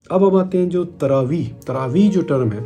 اب हम आते हैं जो तरावी जो टर्म है,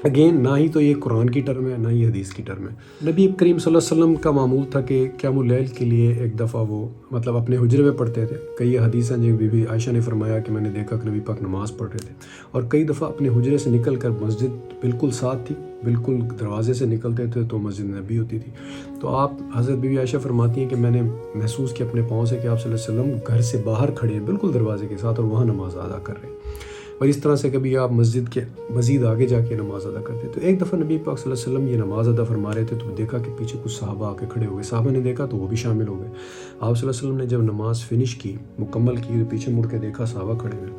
अगेन ना ही तो ये कुरान की टर्म है ना ही हदीस की टर्म है। नबी करीम सल्लल्लाहु अलैहि वसल्लम का मामूल था कि क़यामुल लैल के लिए एक दफ़ा वो मतलब अपने हुजरे में पढ़ते थे। कई हदीस हैं जो बीबी आयशा ने फरमाया कि मैंने देखा कि नबी पाक नमाज़ पढ़ रहे थे, और कई दफ़ा अपने हुजरे से निकल कर, मस्जिद बिल्कुल साथ थी, बिल्कुल दरवाज़े से निकलते थे तो मस्जिद नबी होती थी। तो आप हज़रत बीबी आयशा फरमाती हैं कि मैंने महसूस किया अपने पाँव से कि आप सल्लल्लाहु अलैहि वसल्लम घर से बाहर खड़े हैं बिल्कुल दरवाज़े के साथ और वहाँ नमाज़ अदा कर रहे हैं। और इस तरह से कभी आप मस्जिद के मज़ीद आगे जाके नमाज़ अदा करते। तो एक दफ़ा नबी पाक सल्लल्लाहु अलैहि वसल्लम ये नमाज़ अदा फरमा रहे थे तो देखा कि पीछे कुछ सहाबा आके खड़े हो गए। सहाबा ने देखा तो वो भी शामिल हो गए। आप सल्लल्लाहु अलैहि वसल्लम ने जब नमाज़ फिनिश की, मुकम्मल की, तो पीछे मुड़ के देखा सहाबा खड़े हुए।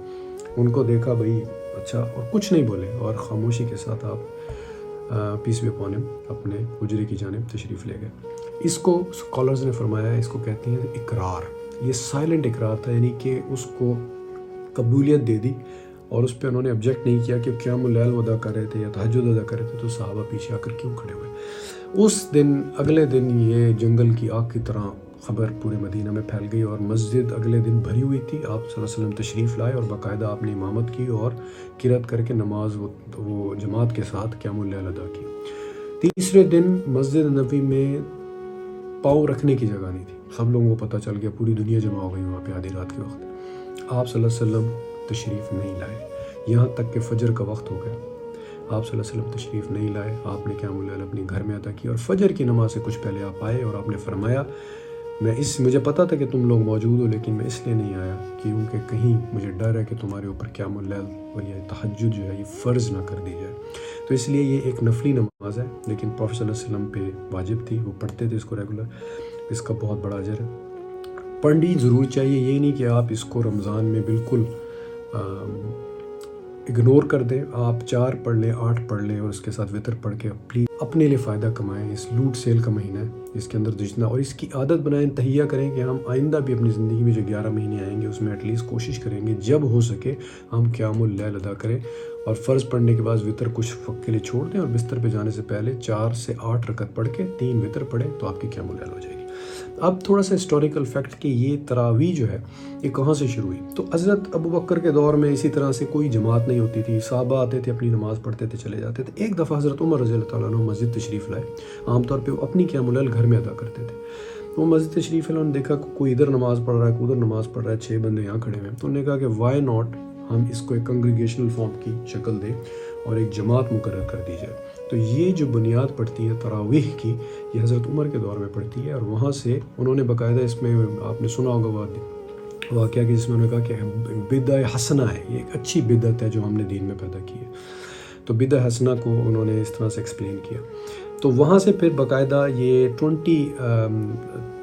उनको देखा भाई अच्छा, और कुछ नहीं बोले और ख़ामोशी के साथ आप पीस बी अपॉन हिम अपने हुजरे की जानिब तशरीफ़ ले गए। इसको स्कॉलर्स ने फरमाया, इसको कहते हैं इकरार। ये साइलेंट इकरार था, यानी कि उसको कबूलियत दे दी और उस पर उन्होंने ऑब्जेक्ट नहीं किया कि क़यामुल लैल अदा कर रहे थे या तहज्जुद अदा कर रहे थे तो सहाबा पीछे आकर क्यों खड़े हुए। उस दिन, अगले दिन ये जंगल की आग की तरह ख़बर पूरे मदीना में फैल गई और मस्जिद अगले दिन भरी हुई थी। आप सल्लल्लाहु अलैहि वसल्लम तशरीफ़ लाए और बाकायदा आपने इमामत की और किरात करके नमाज वो जमात के साथ क़यामुल लैल अदा की। तीसरे दिन मस्जिद नबी में पाँव रखने की जगह नहीं थी। सब लोगों को पता चल गया, पूरी दुनिया जमा हो गई वहाँ पे आधी रात के वक्त। आप सल्लल्लाहु अलैहि वसल्लम तशरीफ़ नहीं लाए, यहाँ तक कि फ़जर का वक्त हो गया, आप सल्लल्लाहु अलैहि वसल्लम तशरीफ़ नहीं लाए। आपने क़यामुल लैल अपने घर में अदा की और फ़जर की नमाज से कुछ पहले आप आए और आपने फरमाया मुझे पता था कि तुम लोग मौजूद हो, लेकिन मैं इसलिए नहीं आया क्योंकि कहीं मुझे डर है कि तुम्हारे ऊपर क़यामुल लैल और ये तहज्जुद जो है ये फ़र्ज़ ना कर दी जाए। तो इसलिए ये एक नफली नमाज है, लेकिन प्रॉफेट सल्लल्लाहु अलैहि वसल्लम पे वाजिब थी, वो पढ़ते थे इसको रेगुलर। इसका बहुत बड़ा अजर है, पढ़नी ज़रूर चाहिए। ये नहीं कि आप इसको रमज़ान में बिल्कुल इग्नोर कर दें। आप 4 पढ़ लें, 8 पढ़ लें और उसके साथ वितर पढ़ के प्लीज़ अपने लिए फ़ायदा कमाएं। इस लूट सेल का महीना है, इसके अंदर जितना, और इसकी आदत बनाएं, तहिया करें कि हम आइंदा भी अपनी ज़िंदगी में जो 11 महीने आएंगे उसमें एटलीस्ट कोशिश करेंगे जब हो सके हम क़यामुल लैल अदा करें और फ़र्ज़ पढ़ने के बाद वितर कुछ वक्त के लिए छोड़ दें और बिस्तर पे जाने से पहले 4 से 8 रकत पढ़ के 3 वितर पढ़ें तो आपकी क़यामुल लैल हो जाएगी। अब थोड़ा सा हिस्टोरिकल फैक्ट कि ये तरावी जो है ये कहाँ से शुरू हुई। तो हज़रत अबू बकर के दौर में इसी तरह से कोई जमात नहीं होती थी, सहाबा आते थे, अपनी नमाज़ पढ़ते थे, चले जाते थे। एक दफ़ा हज़रत उमर रज़ी अल्लाह तआला अन्हु मस्जिद तशरीफ़ लाए। आमतौर पे वो अपनी क़यामुल लैल घर में अदा करते थे। वो मस्जिद तशरीफ़ लाए, उन्होंने देखा कोई इधर नमाज़ पढ़ रहा है, कोई उधर नमाज़ पढ़ रहा है, 6 बंदे यहाँ खड़े हुए हैं। तो उन्होंने कहा कि वाई नॉट हम इसको एक कंग्रीगेशनल फॉर्म की शक्ल दें और एक जमात मुकर्रर कर दी जाए। तो ये जो बुनियाद पड़ती है तरावीह की, ये हज़रत उमर के दौर में पड़ती है और वहाँ से उन्होंने बाकायदा, इसमें आपने सुना होगा वाक़या कि जिसमें उन्होंने कहा कि बिदअ हसना है, ये एक अच्छी बिदअत है जो हमने दीन में पैदा की है। तो बिदअ हसना को उन्होंने इस तरह से एक्सप्लेन किया। तो वहाँ से फिर बाकायदा ये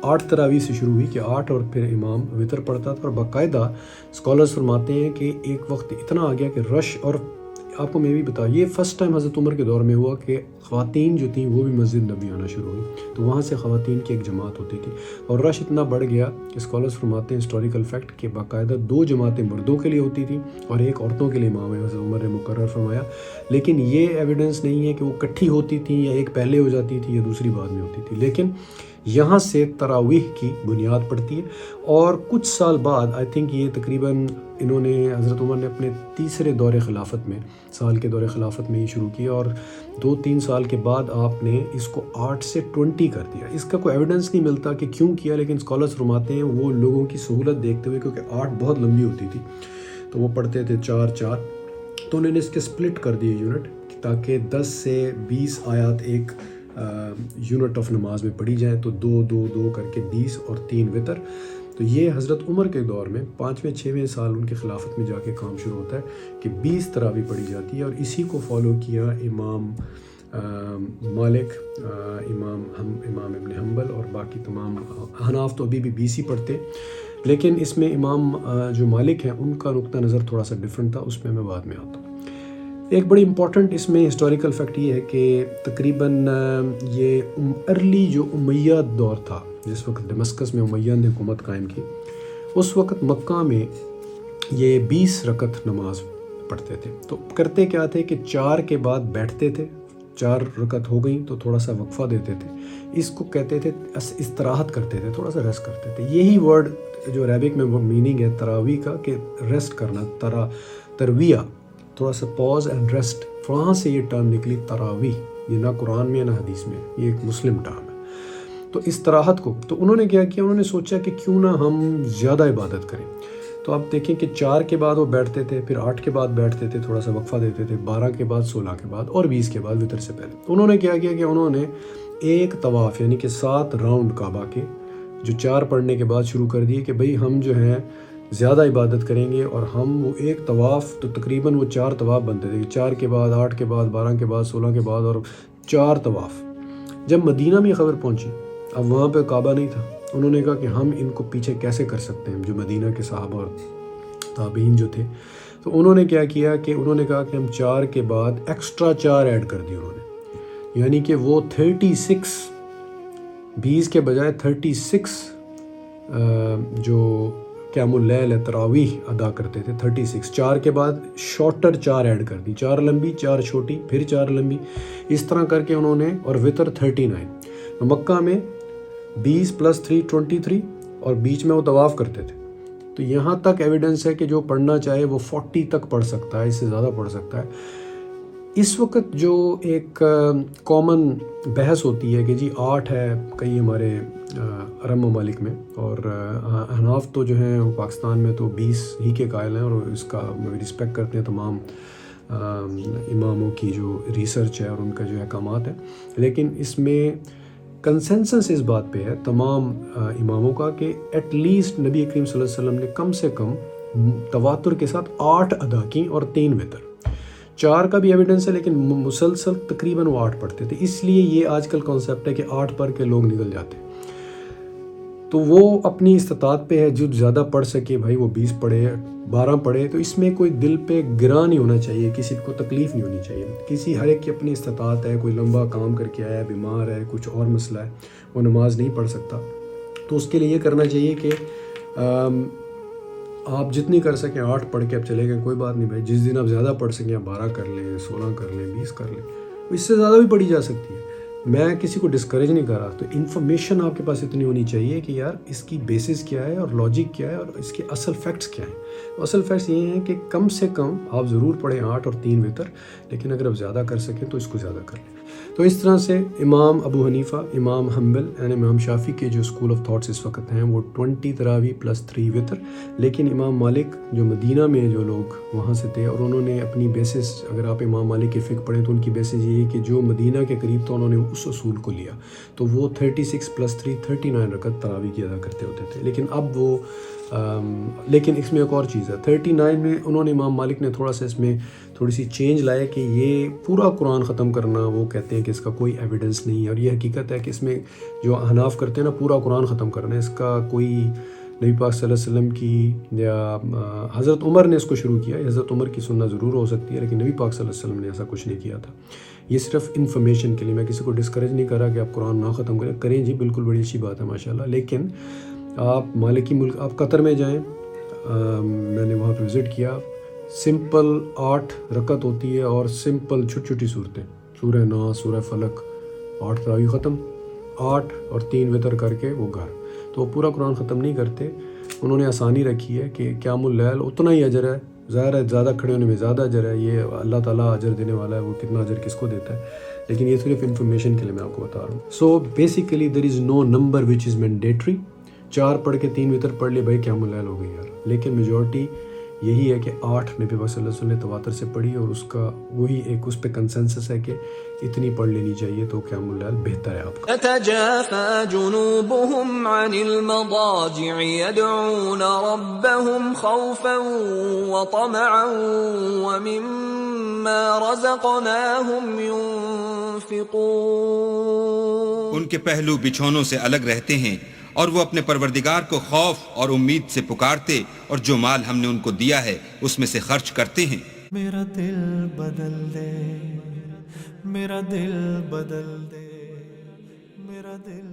8 तरावी से शुरू हुई कि 8 और फिर इमाम वितर पढ़ता था। और बाकायदा स्कॉलर्स फरमाते हैं कि एक वक्त इतना आ गया कि रश, और आपको मैं भी बता, ये फ़र्स्ट टाइम हज़रत उमर के दौर में हुआ कि ख़वातीन जो थी वो भी मस्जिद नबी आना शुरू हुई। तो वहाँ से ख़वातीन की एक जमात होती थी और रश इतना बढ़ गया कि स्कॉलर्स फरमाते हैं हिस्टोरिकल फैक्ट कि बाकायदा 2 जमातें मर्दों के लिए होती थी और एक औरतों के लिए इमाम हज़रत उमर ने मुकर्रर फरमाया। लेकिन ये एविडेंस नहीं है कि वो इकट्ठी होती थी या एक पहले हो जाती थी या दूसरी बाद में होती थी। लेकिन यहाँ से तरावीह की बुनियाद पड़ती है। और कुछ साल बाद, आई थिंक ये तकरीबन इन्होंने, हज़रत उमर ने अपने तीसरे दौरे ख़िलाफ़त में, साल के दौरे ख़िलाफ़त में ही शुरू किया और 2-3 साल के बाद आपने इसको 8 से 20 कर दिया। इसका कोई एविडेंस नहीं मिलता कि क्यों किया, लेकिन स्कॉलर्स फरमाते हैं वो लोगों की सहूलत देखते हुए, क्योंकि 8 बहुत लंबी होती थी तो वो पढ़ते थे 4-4, तो उन्होंने इसके स्प्लिट कर दिए यूनिट, ताकि 10 से 20 आयत एक यूनिट ऑफ नमाज में पढ़ी जाए। तो 2-2-2 करके 20 और 3 वितर। तो ये हज़रत उमर के दौर में 5वें-6वें साल उनके खिलाफत में जाके काम शुरू होता है कि 20 तरावी पढ़ी जाती है। और इसी को फॉलो किया इमाम मालिक, इमाम इब्न हम्बल और बाकी तमाम हनाफ तो अभी भी 20 ही पढ़ते, लेकिन इसमें इमाम जो मालिक हैं उनका नुक्ता नज़र थोड़ा सा डिफरेंट था, उसमें मैं बाद में आता हूँ। एक बड़ी इम्पॉर्टेंट इसमें हिस्टोरिकल फैक्ट ये है कि तकरीबन ये अर्ली जो उमैया दौर था, जिस वक्त दमस्कस में उमैया ने हुकूमत कायम की, उस वक्त मक्का में ये 20 रकत नमाज पढ़ते थे। तो करते क्या थे कि 4 के बाद बैठते थे, 4 रकत हो गई तो थोड़ा सा वक्फ़ा देते थे, इसको कहते थे इस्तराहत करते थे, थोड़ा सा रेस्ट करते थे। यही वर्ड जो अरबिक में वो मीनिंग है तरावी का कि रेस्ट करना, ترویہ، تھوڑا سا پاز اینڈ ریسٹ، وہاں سے یہ ٹرم نکلی تراویح. یہ نہ قرآن میں نہ حدیث میں، یہ ایک مسلم ٹرم ہے. تو استراحت کو تو انہوں نے کیا کیا، انہوں نے سوچا کہ کیوں نہ ہم زیادہ عبادت کریں. تو آپ دیکھیں کہ 4 کے بعد وہ بیٹھتے تھے، پھر 8 کے بعد بیٹھتے تھے، تھوڑا سا وقفہ دیتے تھے، 12 کے بعد، 16 کے بعد اور 20 کے بعد وتر سے پہلے. انہوں نے کیا کیا کہ انہوں نے ایک طواف یعنی کہ 7 راؤنڈ کعبہ کے جو 4 پڑھنے کے بعد شروع کر دیے کہ بھئی ہم جو ہیں زیادہ عبادت کریں گے، اور ہم وہ ایک طواف تو تقریباً وہ 4 طواف بنتے تھے، 4 کے بعد 8 کے بعد 12 کے بعد 16 کے بعد اور 4 طواف. جب مدینہ میں یہ خبر پہنچی، اب وہاں پہ کعبہ نہیں تھا، انہوں نے کہا کہ ہم ان کو پیچھے کیسے کر سکتے ہیں، جو مدینہ کے صحابہ اور تابعین جو تھے. تو انہوں نے کیا کیا کہ انہوں نے کہا کہ ہم 4 کے بعد ایکسٹرا 4 ایڈ کر دی انہوں نے، یعنی کہ وہ 36 20 کے بجائے 36 جو قیام اللیل تراویح ادا کرتے تھے. 36 4 کے بعد شارٹر 4 ایڈ کر دی، 4 لمبی 4 چھوٹی پھر 4 لمبی، اس طرح کر کے انہوں نے، اور وتر 39. مکہ میں 20 + 3 23 اور بیچ میں وہ طواف کرتے تھے. تو یہاں تک ایویڈنس ہے کہ جو پڑھنا چاہے وہ 40 تک پڑھ سکتا ہے، اس سے زیادہ پڑھ سکتا ہے. اس وقت جو ایک کامن بحث ہوتی ہے کہ جی 8 ہے کئی ہمارے عرب ممالک میں، اور احناف تو جو ہیں پاکستان میں تو 20 ہی کے قائل ہیں، اور اس کا رسپیکٹ کرتے ہیں تمام اماموں کی جو ریسرچ ہے اور ان کا جو احکامات ہیں. لیکن اس میں کنسنسس اس بات پہ ہے تمام اماموں کا کہ ایٹ لیسٹ نبی کریم صلی اللہ علیہ وسلم نے کم سے کم تواتر کے ساتھ 8 ادا کی اور 3 وتر. 4 کا بھی ایویڈنس ہے لیکن مسلسل تقریباً وہ 8 پڑھتے تھے. اس لیے یہ آج کل کانسیپٹ ہے کہ 8 پڑھ کے لوگ نکل جاتے ہیں. تو وہ اپنی استطاعت پہ ہے، جو زیادہ پڑھ سکے بھائی وہ 20 پڑھے 12 پڑھے. تو اس میں کوئی دل پہ گرا نہیں ہونا چاہیے، کسی کو تکلیف نہیں ہونی چاہیے. ہر ایک کی اپنی استطاعت ہے، کوئی لمبا کام کر کے آیا ہے، بیمار ہے، کچھ اور مسئلہ ہے، وہ نماز نہیں پڑھ سکتا، تو اس کے لیے یہ کرنا چاہیے کہ آپ جتنی کر سکیں 8 پڑھ کے اب چلے گئے، کوئی بات نہیں بھائی. جس دن آپ زیادہ پڑھ سکیں آپ 12 کر لیں، 16 کر لیں، 20 کر لیں، اس سے زیادہ بھی پڑھی جا سکتی ہے. میں کسی کو ڈسکریج نہیں کر رہا. تو انفارمیشن آپ کے پاس اتنی ہونی چاہیے کہ یار اس کی بیسس کیا ہے اور لاجک کیا ہے اور اس کے اصل فیکٹس کیا ہیں. اصل فیکٹس یہ ہیں کہ کم سے کم آپ ضرور پڑھیں 8 اور 3 وتر، لیکن اگر آپ زیادہ کر سکیں تو اس کو زیادہ کر لیں. تو اس طرح سے امام ابو حنیفہ، امام حنبل یعنی امام شافعی کے جو اسکول آف تھاٹس اس وقت ہیں وہ 20 تراویح + 3 وتر. لیکن امام مالک جو مدینہ میں جو لوگ وہاں سے تھے، اور انہوں نے اپنی بیسس، اگر آپ امام مالک کے فقہ پڑھیں تو ان کی بیسس یہ ہے کہ جو مدینہ کے قریب تھا انہوں نے اس اصول کو لیا. تو وہ 36 + 3 39 رکعت تراویح کی ادا کرتے ہوتے تھے. لیکن اب وہ لیکن اس میں ایک اور چیز ہے، 39 میں انہوں نے امام مالک نے تھوڑا سا اس میں تھوڑی سی چینج لایا کہ یہ پورا قرآن ختم کرنا، وہ کہتے ہیں کہ اس کا کوئی ایویڈنس نہیں ہے. اور یہ حقیقت ہے کہ اس میں جو احناف کرتے ہیں نا پورا قرآن ختم کرنا ہے، اس کا کوئی نبی پاک صلی اللہ علیہ وسلم کی یا حضرت عمر نے اس کو شروع کیا. حضرت عمر کی سنت ضرور ہو سکتی ہے لیکن نبی پاک صلی اللہ علیہ وسلم نے ایسا کچھ نہیں کیا تھا. یہ صرف انفارمیشن کے لیے، میں کسی کو ڈسکریج نہیں کر رہا کہ آپ قرآن نہ ختم کریں جی بالکل بڑی اچھی بات ہے ماشاءاللہ. لیکن آپ مالکی ملک، آپ قطر میں جائیں، میں نے وہاں پہ وزٹ کیا، سمپل 8 رکعت ہوتی ہے اور سمپل چھوٹی چھوٹی صورتیں، سورہ ناس، سورہ فلق، 8 تراویح ختم، 8 اور 3 وتر کر کے وہ گھر. تو وہ پورا قرآن ختم نہیں کرتے. انہوں نے آسانی رکھی ہے کہ قیام اللیل اتنا ہی اجر ہے. ظاہر ہے زیادہ کھڑے ہونے میں زیادہ اجر ہے، یہ اللہ تعالیٰ اجر دینے والا ہے، وہ کتنا اجر کس کو دیتا ہے. لیکن یہ صرف انفارمیشن کے لیے میں آپ کو بتا رہا ہوں. So basically there is no number which is mandatory. 4 پڑھ کے 3 وتر پڑھ لے بھائی قیام اللیل ہو گئی یار. لیکن میجورٹی یہی ہے کہ 8 نبی پاک صلی اللہ علیہ وسلم نے تواتر سے پڑھی، اور اس کا وہی ایک اس پہ کنسنسس ہے کہ اتنی پڑھ لینی چاہیے تو قیام اللیل بہتر ہے آپ کا. تتجافى جنوبهم عن المضاجع يدعون ربهم خوفا وطمعا ومما رزقناهم ينفقون. ان کے پہلو بچھونوں سے الگ رہتے ہیں اور وہ اپنے پروردگار کو خوف اور امید سے پکارتے، اور جو مال ہم نے ان کو دیا ہے اس میں سے خرچ کرتے ہیں. میرا دل بدل دے، میرا دل بدل دے، میرا دل